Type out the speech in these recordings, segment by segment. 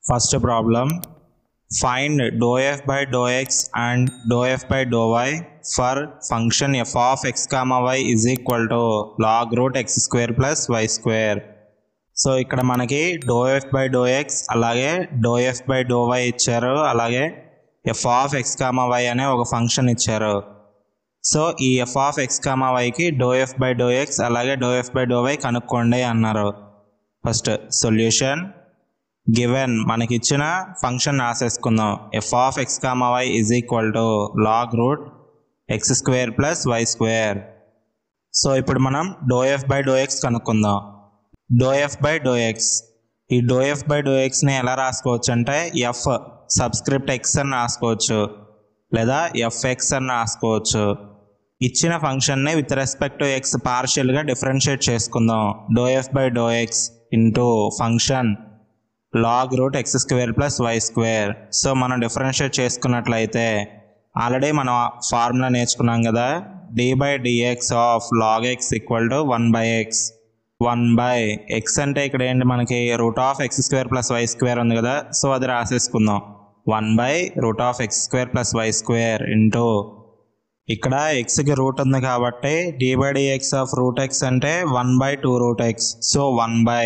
First problem, find dou f by dou x and dou f by dou y for function f of x comma y is equal to log root x square plus y square. So ఇక్కడ మనకి dou f by dou x అలాగే dou f by dou y ఇచ్చారు, అలాగే f of x comma y అనే ఒక function ఇచ్చారు. So ఈ f of x comma yకి dou f by dou x అలాగే dou f by dou y కనుక్కోండి అన్నారు. ఫస్ట్ సొల్యూషన్ గివెన్ మనకి ఇచ్చిన function రాసేసుకుందాం. f of x comma y is equal to log root x square plus y square. So ఇప్పుడు మనం dou f by dou x కనుక్కుందాం. dou f by dou x, ఈ dou f by dou xని ఎలా రాసుకోవచ్చు అంటే f subscript x అని రాసుకోవచ్చు లేదా fx అని రాసుకోవచ్చు. ఇచ్చిన ఫంక్షన్ని విత్ రెస్పెక్ట్ టు x పార్షియల్గా డిఫరెన్షియేట్ చేసుకుందాం. dou f by dou x into function log root x square plus y square. So మనం డిఫరెన్షియేట్ చేసుకున్నట్లయితే ఆల్రెడీ మనం ఫార్ములా నేర్చుకున్నాం కదా, d by dx of log x equal to 1 by x. 1 by x అంటే ఇక్కడ ఏంటి మనకి root of x square plus y square ఉంది కదా, సో అది రాసేసుకుందాం. 1 by root of x square plus y square into ఇక్కడ xకి రూట్ ఉంది కాబట్టి d by dx of root x అంటే 1 by 2 root x. So 1 by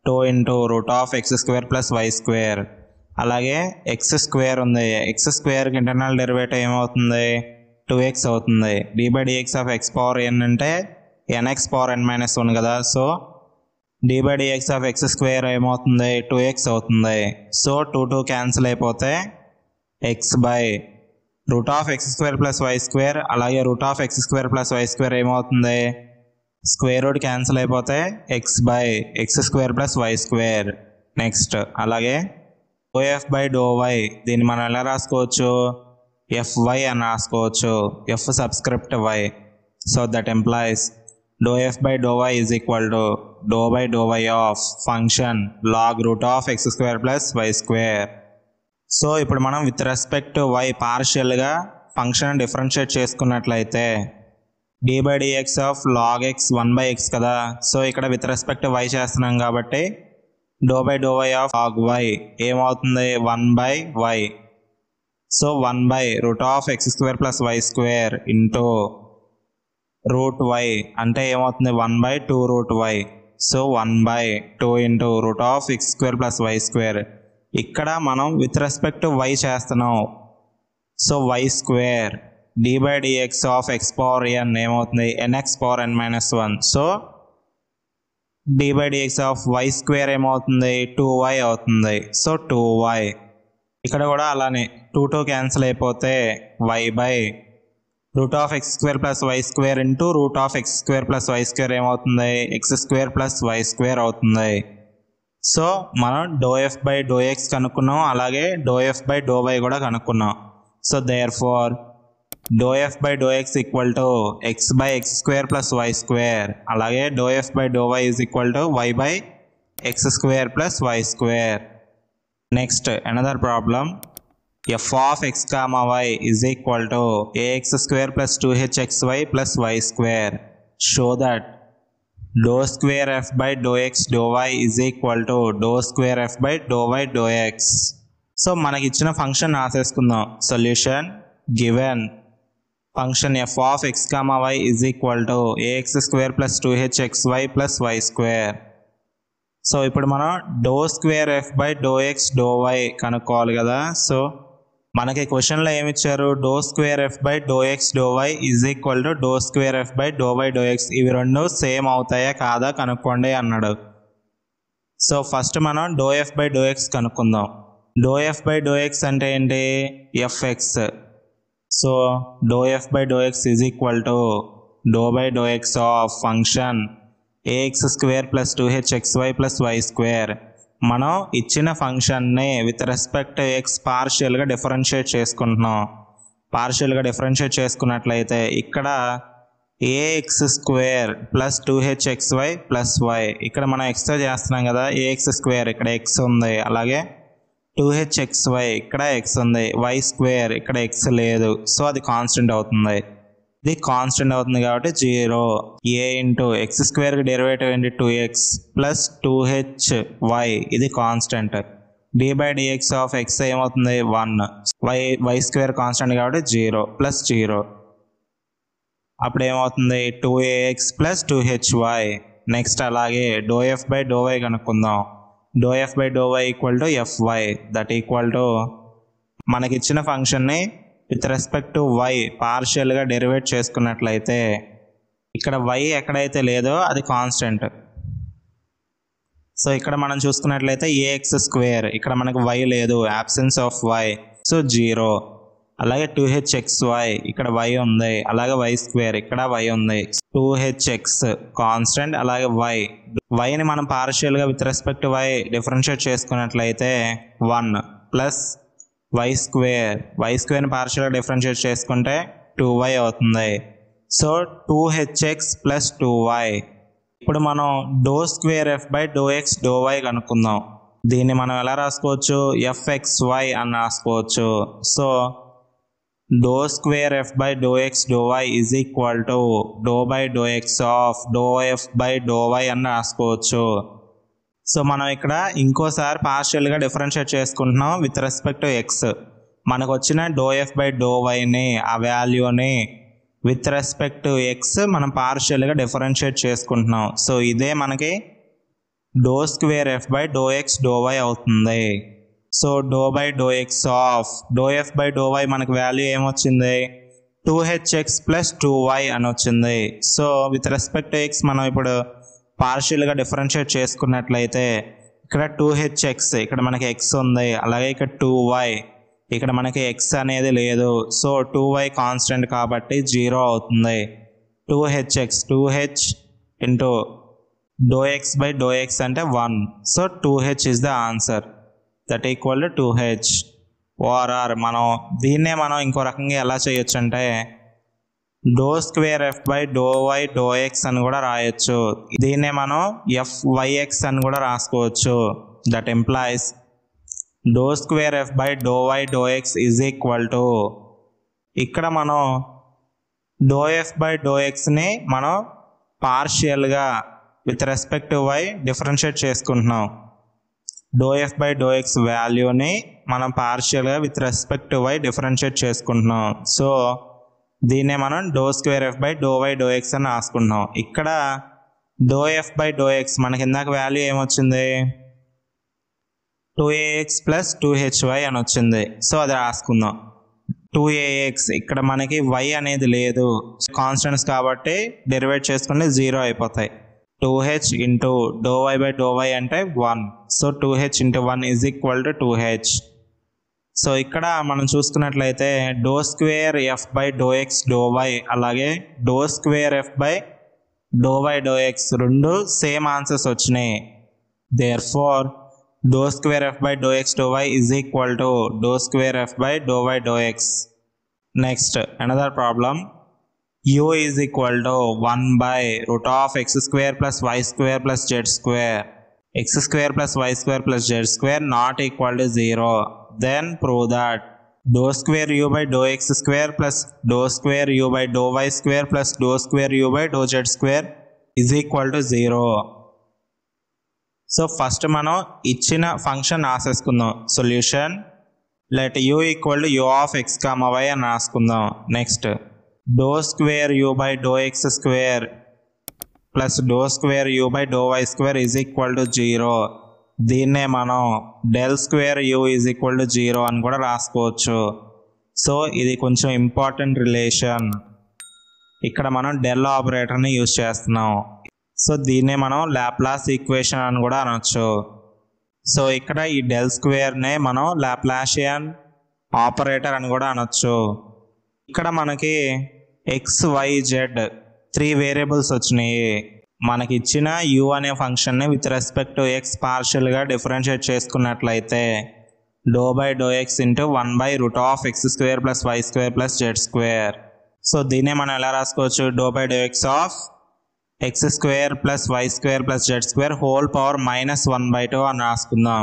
2 into root of x square plus y square. అలాగే x స్క్వేర్ ఉంది, x స్క్వేర్కి internal derivative ఏమవుతుంది 2x అవుతుంది. d by dx of x power n అంటే nx power n minus 1 కదా, so d by dx of x square ఏమవుతుంది 2x అవుతుంది. So 2 cancel అయిపోతే x by root of x square plus y square అలాగే root of x square plus y square ఏమవుతుంది square root cancel అయిపోతే x by x square plus y square. Next అలాగే dou f by dou y, దీన్ని మనం ఎలా రాసుకోవచ్చు fy అని రాసుకోవచ్చు, f subscript y. So that implies dou f by dou y is equal to dou by dou y of function log root of x square plus y square. So ఇప్పుడు మనం with respect to y పార్షియల్గా function differentiate చేసుకున్నట్లయితే d by dx of log x 1 by x కదా, so ఇక్కడ with respect y చేస్తున్నాం కాబట్టి dou by dou y of log y ఏమవుతుంది 1 by y. So 1 by root of x square plus y square into root y అంటే ఏమవుతుంది 1 by 2 root y. So 1 by 2 into root of x square plus y square. ఇక్కడ మనం with respect to y చేస్తున్నాం, so y square d by dx of x power n ఏమవుతుంది nx power n minus 1. So d by dx of y square ఏమవుతుంది 2y అవుతుంది. So 2y ఇక్కడ కూడా అలానే 2 cancel అయిపోతే y by root of x square plus y square into root of x square plus y square ఏమవుతుంది x square plus y square అవుతుంది. So మనం dou f by dou x కనుక్కున్నాం, అలాగే dou f by dou y కూడా కనుక్కున్నాం. So therefore dou f by dou x equal to x by x square plus y square, అలాగే dou f by dou y is equal to y by x square plus y square. Next another problem, f of x comma y is equal to ax square plus 2hxy plus y square. Show that dou square f by dou x dou y is equal to dou square f by dou y dou x. So మనకి ఇచ్చిన function రాసేసుకుందాం. Solution given function f of x comma y is equal to ax square plus 2hxy plus y square. So ఇప్పుడు మనం dou square f by dou x dou y కనుక్కోవాలి కదా. So మనకి క్వశ్చన్లో ఏమి ఇచ్చారు dou square f by dou x dou y is equal to dou square f by dou y dou x. ఇవి రెండు సేమ్ అవుతాయా కాదా కనుక్కోండి అన్నాడు. సో ఫస్ట్ మనం dou f by dou x కనుక్కుందాం. dou f by dou x అంటే ఏంటి fx. So dou f by dou x is equal to dou by dou x of function ax square plus 2hxy plus y square. మనం ఇచ్చిన ఫంక్షన్ని with respect x పార్షియల్గా differentiate చేసుకుంటున్నాం. పార్షియల్గా differentiate చేసుకున్నట్లయితే ఇక్కడ ax square plus 2hxy plus y, ఇక్కడ మనం xతో చేస్తున్నాం కదా, ax స్క్వేర్ ఇక్కడ x ఉంది, అలాగే 2hxy ఇక్కడ x ఉంది, y స్క్వేర్ ఇక్కడ x లేదు, సో అది కాన్స్టెంట్ అవుతుంది. ఇది కాన్స్టెంట్ అవుతుంది కాబట్టి 0. a ఇంటూ ఎక్స్ స్క్వేర్కి డెరివేటివ్ ఏంటి 2x ప్లస్ 2hy, ఇది constant. dy by dx of x ఏమవుతుంది 1, y స్క్వేర్ కాన్స్టెంట్ కాబట్టి 0 ప్లస్ 0. అప్పుడు ఏమవుతుంది 2ax ప్లస్ 2hy. నెక్స్ట్ అలాగే ∂f by ∂y కనుక్కుందాం. ∂f by ∂y equal to fy, that equal to మనకి ఇచ్చిన ఫంక్షన్ని విత్ రెస్పెక్ట్ టు y పార్షియల్గా డెరివేట్ చేసుకున్నట్లయితే ఇక్కడ y ఎక్కడైతే లేదో అది కాన్స్టెంట్. సో ఇక్కడ మనం చూసుకున్నట్లయితే ax స్క్వేర్, ఇక్కడ మనకు y లేదు, absence ఆఫ్ y, సో 0. అలాగే 2hxy, ఇక్కడ y ఉంది, అలాగే y స్క్వేర్, ఇక్కడ y ఉంది, 2hx కాన్స్టెంట్, అలాగే yని మనం పార్షియల్గా with respect to y differentiate చేసుకున్నట్లయితే 1 ప్లస్ y స్క్వేర్ని పార్షియల్గా డిఫరెన్షియేట్ చేసుకుంటే 2y అవుతుంది. So 2hx plus 2y. ఇప్పుడు మనం ∂2f by ∂x ∂y కనుక్కుందాం. దీన్ని మనం ఎలా రాసుకోవచ్చు, fxy అని రాసుకోవచ్చు. So ∂2f by ∂x ∂y is equal to ∂/ ∂x of ∂f by ∂y అని రాసుకోవచ్చు. సో మనం ఇక్కడ ఇంకోసారి పార్షియల్గా డిఫరెన్షియేట్ చేసుకుంటున్నాం విత్ రెస్పెక్ట్ టు ఎక్స్. మనకు వచ్చిన ∂f by ∂yని ఆ వాల్యూని విత్ రెస్పెక్ట్ టు ఎక్స్ మనం పార్షియల్గా డిఫరెన్షియేట్ చేసుకుంటున్నాం. సో ఇదే మనకి ∂2f by ∂x ∂y అవుతుంది. So ∂/ ∂x of ∂f by ∂y మనకు వాల్యూ ఏమొచ్చింది, 2hx ప్లస్ 2y అని వచ్చింది. So with respect to X మనం ఇప్పుడు పార్షియల్గా డిఫరెన్షియేట్ చేసుకున్నట్లయితే ఇక్కడ 2hx, ఇక్కడ మనకి x ఉంది, అలాగే ఇక్కడ 2y, ఇక్కడ మనకి x అనేది లేదు. సో 2y కాన్స్టెంట్ కాబట్టి 0 అవుతుంది. 2hx 2h into ∂x by ∂x అంటే 1. So 2h is the answer, that equal to 2h. ORR మనం దీన్నే మనం ఇంకో రకంగా ఎలా చేయొచ్చు అంటే ∂2f by ∂y ∂x అని కూడా రాయొచ్చు. దీన్నే మనం fyx అని కూడా రాసుకోవచ్చు. That implies ∂2f by ∂y ∂x is equal to, ఇక్కడ మనం ∂f by ∂xని మనం పార్షియల్గా with respect to y differentiate చేసుకుంటున్నాం. ∂f by ∂x వాల్యూని మనం పార్షియల్గా with respect to y differentiate చేసుకుంటున్నాం. సో దీన్నే మనం ∂2f by ∂y ∂x అని రాసుకుంటున్నాం. ఇక్కడ ∂f by ∂x మనకి ఇందాక వాల్యూ ఏమొచ్చింది, 2ax ప్లస్ 2hy అని వచ్చింది. సో అది రాసుకుందాం. 2ax ఇక్కడ మనకి y అనేది లేదు, కాన్స్టెంట్స్ కాబట్టి డెరివేట్ చేసుకుంటే 0 అయిపోతాయి. 2h into ∂y by ∂y అంటే 1. So 2h into 1 is equal to 2h. So ఇక్కడ మనం చూసుకున్నట్లయితే ∂2f by ∂x ∂y అలాగే ∂2f by ∂y ∂x రెండు సేమ్ ఆన్సర్స్ వచ్చినాయి. Therefore ∂2f by ∂x ∂y is equal to ∂2f by ∂y ∂x. Next, another problem. U is equal to 1 by root of x square plus y square plus z square. X square plus y square plus z square not equal to 0. Then prove that ∂2u by ∂x square plus ∂2u by ∂y square plus ∂2u by ∂z square is equal to 0. So first మనం ఇచ్చిన function రాసేసుకుందాం. Solution let u equal to u of x comma y అని రాసుకుందాం. Next ∂2u by ∂x square plus ∂2u by ∂y square is equal to 0. దీన్నే మనం ∇2u is equal to 0 అని కూడా రాసుకోవచ్చు. సో ఇది కొంచెం ఇంపార్టెంట్ రిలేషన్. ఇక్కడ మనం డెల్ ఆపరేటర్ని యూజ్ చేస్తున్నాం. సో దీన్నే మనం లాప్లాస్ ఈక్వేషన్ అని కూడా అనొచ్చు. సో ఇక్కడ ఈ ∇2నే మనం లాప్లాషియన్ ఆపరేటర్ అని కూడా అనొచ్చు. ఇక్కడ మనకి x y z 3 వేరియబుల్స్ వచ్చినాయి. మనకి ఇచ్చిన u అనే ఫంక్షన్ని విత్ రెస్పెక్ట్ టు x పార్షియల్గా డిఫరెన్షియేట్ చేసుకున్నట్లయితే ∂x into 1 by root of x square plus y square plus z square. So దీన్నే మనం ఎలా రాసుకోవచ్చు, ∂x of x square plus y square plus z square whole power -1/2 అని రాసుకుందాం.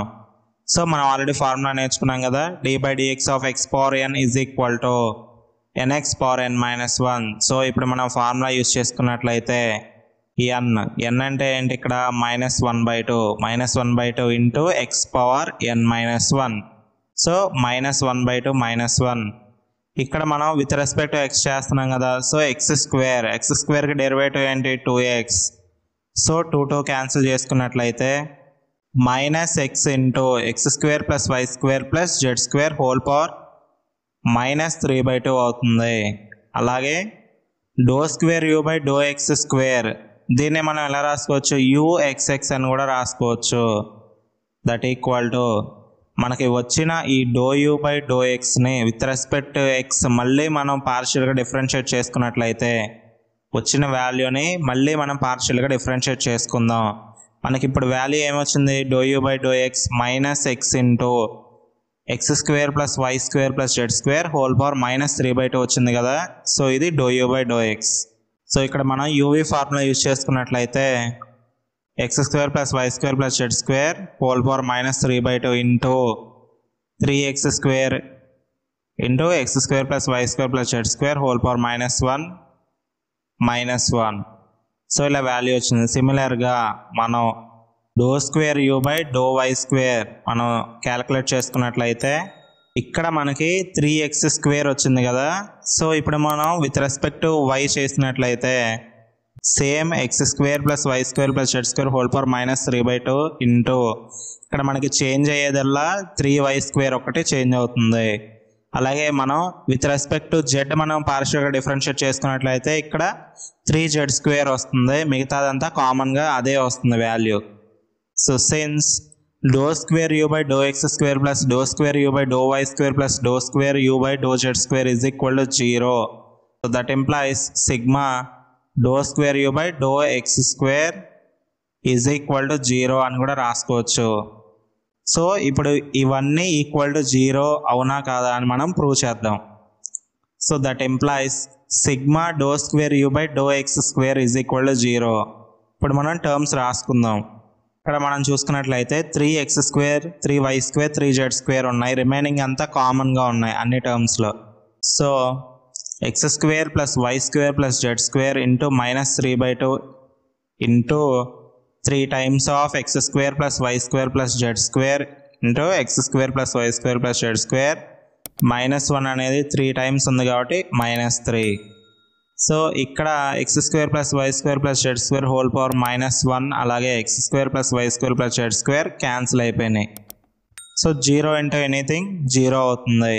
So మనం already formula నేర్చుకున్నాం కదా, d/dx of x power n is equal to nx power n -1. So ఇప్పుడు మనం ఫార్ములా యూజ్ చేసుకున్నట్లయితే n అంటే ఏంటి ఇక్కడ -1/2 -1/2 into X power n -1. So -1/2 -1. ఇక్కడ మనం విత్ రెస్పెక్ట్ టు ఎక్స్ చేస్తున్నాం కదా, సో ఎక్స్ స్క్వేర్కి డెరివేటివ్ ఏంటి 2x. సో 2 క్యాన్సిల్ చేసుకున్నట్లయితే -x into x² + y² + z² whole power -3/2 అవుతుంది. అలాగే ∂2u/∂x², దీన్ని మనం ఎలా రాసుకోవచ్చు, uxx అని కూడా రాసుకోవచ్చు. దట్ ఈక్వల్ టు మనకి వచ్చిన ఈ ∂u/∂xని విత్ రెస్పెక్ట్ టు ఎక్స్ మళ్ళీ మనం పార్షియల్గా డిఫరెన్షియేట్ చేసుకున్నట్లయితే వచ్చిన వాల్యూని మళ్ళీ మనం పార్షియల్గా డిఫరెన్షియేట్ చేసుకుందాం. మనకి ఇప్పుడు వాల్యూ ఏమొచ్చింది, ∂u/∂x -x into x² + y² + z² whole power -3/2 వచ్చింది కదా. సో ఇది ∂u/∂x. సో ఇక్కడ మనం యూవీ ఫార్ములా యూజ్ చేసుకున్నట్లయితే x² + y² + z² whole power -3/2 into 3x² into x² + y² + z² whole power -1. So ఇలా వాల్యూ వచ్చింది. సిమిలర్గా మనం ∂2u/∂y² మనం క్యాలిక్యులేట్ చేసుకున్నట్లయితే ఇక్కడ మనకి 3x² వచ్చింది కదా. సో ఇప్పుడు మనం విత్ రెస్పెక్ట్ టు y చేసినట్లయితే same x² + y² + z² whole power -3/2 into ఇక్కడ మనకి చేంజ్ అయ్యేదల్లా 3y² ఒకటి చేంజ్ అవుతుంది. అలాగే మనం విత్ రెస్పెక్ట్ టు z మనం పార్షియల్గా డిఫరెన్షియేట్ చేసుకున్నట్లయితే ఇక్కడ 3z² వస్తుంది. మిగతాదంతా కామన్గా అదే వస్తుంది value. So since ∂2u/∂x² + ∂2u/∂y² + ∂2u/∂z² is equal to 0. So that implies sigma ∂2u/∂x² is equal to 0 అని కూడా రాసుకోవచ్చు. సో ఇప్పుడు ఇవన్నీ ఈక్వల్ టు 0 అవునా కాదా అని మనం ప్రూవ్ చేద్దాం. So that employees sigma ∂2u/∂x² is equal to 0. ఇప్పుడు మనం టర్మ్స్ రాసుకుందాం. ఇక్కడ మనం చూసుకున్నట్లయితే 3x², 3y², 3z² ఉన్నాయి. రిమైనింగ్ అంతా కామన్గా ఉన్నాయి అన్ని టర్మ్స్లో. So x² + y² + z² into -3/2 into 3 times of x² + y² + z² into x² + y² + z². -1 అనేది 3 times ఉంది కాబట్టి -3. సో ఇక్కడ x² + y² + z² whole power -1 అలాగే x² + y² + z² క్యాన్సిల్ అయిపోయినాయి. సో 0 ఇంటూ ఎనీథింగ్ 0 అవుతుంది.